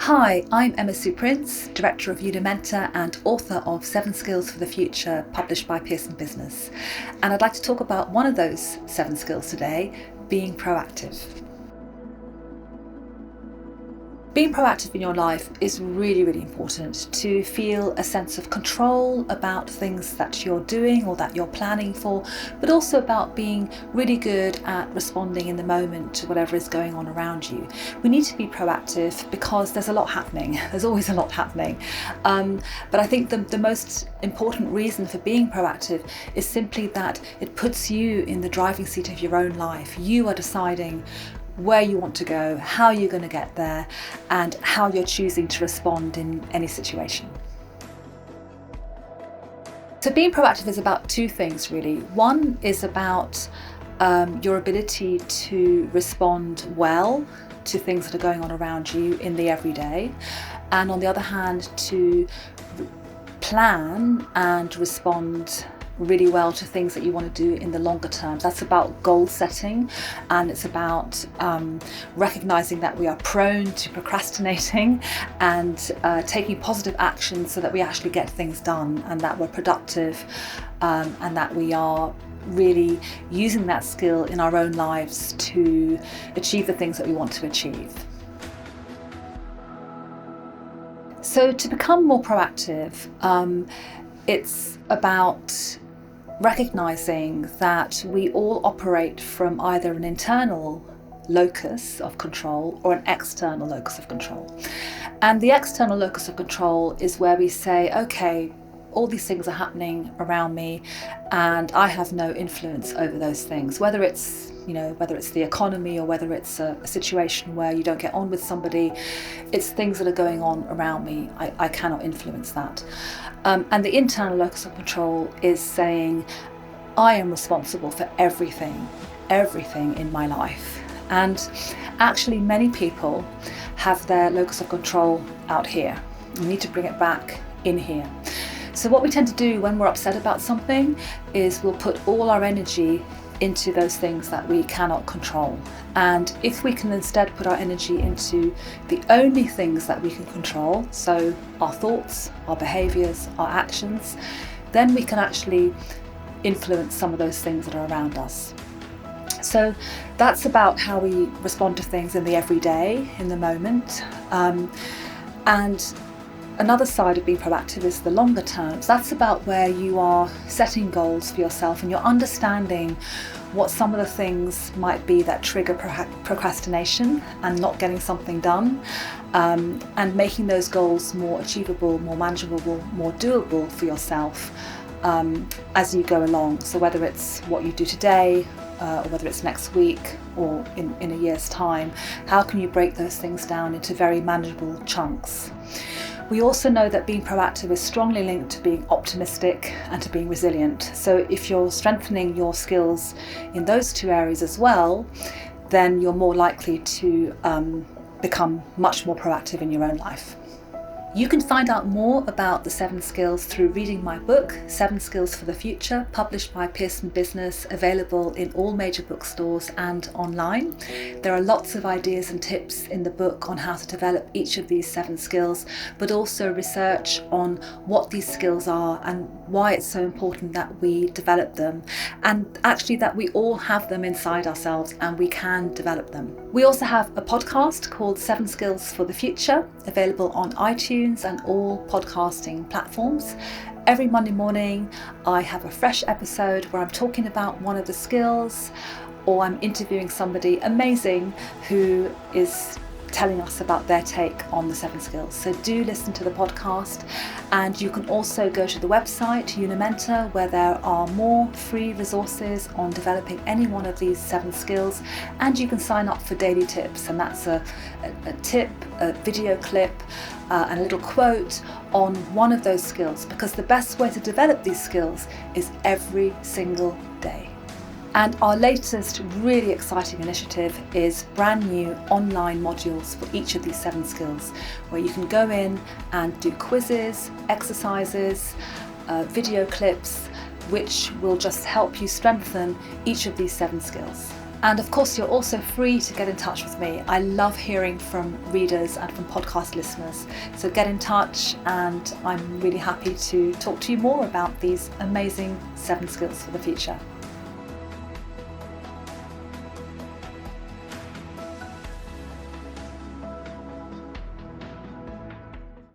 Hi, I'm Emma Sue Prince, Director of Unimenta and author of 7 Skills for the Future, published by Pearson Business. And I'd like to talk about one of those 7 skills today, being proactive. Being proactive in your life is really, really important to feel a sense of control about things that you're doing or that you're planning for, but also about being really good at responding in the moment to whatever is going on around you. We need to be proactive because there's a lot happening. There's always a lot happening. But I think the most important reason for being proactive is simply that it puts you in the driving seat of your own life. You are deciding where you want to go, how you're going to get there, and how you're choosing to respond in any situation. So being proactive is about 2 things really. One is about your ability to respond well to things that are going on around you in the everyday, and on the other hand to plan and respond really well to things that you want to do in the longer term. That's about goal setting, and it's about recognizing that we are prone to procrastinating and taking positive action so that we actually get things done and that we're productive, and that we are really using that skill in our own lives to achieve the things that we want to achieve. So to become more proactive, it's about recognizing that we all operate from either an internal locus of control or an external locus of control. And the external locus of control is where we say, okay, all these things are happening around me and I have no influence over those things, whether it's the economy or whether it's a situation where you don't get on with somebody. It's things that are going on around me. I cannot influence that. And the internal locus of control is saying, I am responsible for everything in my life. And actually many people have their locus of control out here. You need to bring it back in here. So what we tend to do when we're upset about something is we'll put all our energy into those things that we cannot control. And if we can instead put our energy into the only things that we can control, so our thoughts, our behaviours, our actions, then we can actually influence some of those things that are around us. So that's about how we respond to things in the everyday, in the moment. And another side of being proactive is the longer term. So that's about where you are setting goals for yourself and you're understanding what some of the things might be that trigger procrastination and not getting something done, and making those goals more achievable, more manageable, more doable for yourself as you go along. So whether it's what you do today, or whether it's next week or in a year's time, how can you break those things down into very manageable chunks? We also know that being proactive is strongly linked to being optimistic and to being resilient. So if you're strengthening your skills in those 2 areas as well, then you're more likely to become much more proactive in your own life. You can find out more about the 7 skills through reading my book, 7 Skills for the Future, published by Pearson Business, available in all major bookstores and online. There are lots of ideas and tips in the book on how to develop each of these 7 skills, but also research on what these skills are and why it's so important that we develop them, and actually that we all have them inside ourselves and we can develop them. We also have a podcast called 7 Skills for the Future, available on iTunes and all podcasting platforms. Every Monday morning I have a fresh episode where I'm talking about one of the skills, or I'm interviewing somebody amazing who is telling us about their take on the 7 skills. So do listen to the podcast, and you can also go to the website Unimenta, where there are more free resources on developing any one of these 7 skills, and you can sign up for daily tips, and that's a tip, a video clip, and a little quote on one of those skills, because the best way to develop these skills is every single day. And our latest really exciting initiative is brand new online modules for each of these 7 skills, where you can go in and do quizzes, exercises, video clips, which will just help you strengthen each of these 7 skills. And of course, you're also free to get in touch with me. I love hearing from readers and from podcast listeners. So get in touch, and I'm really happy to talk to you more about these amazing 7 skills for the future.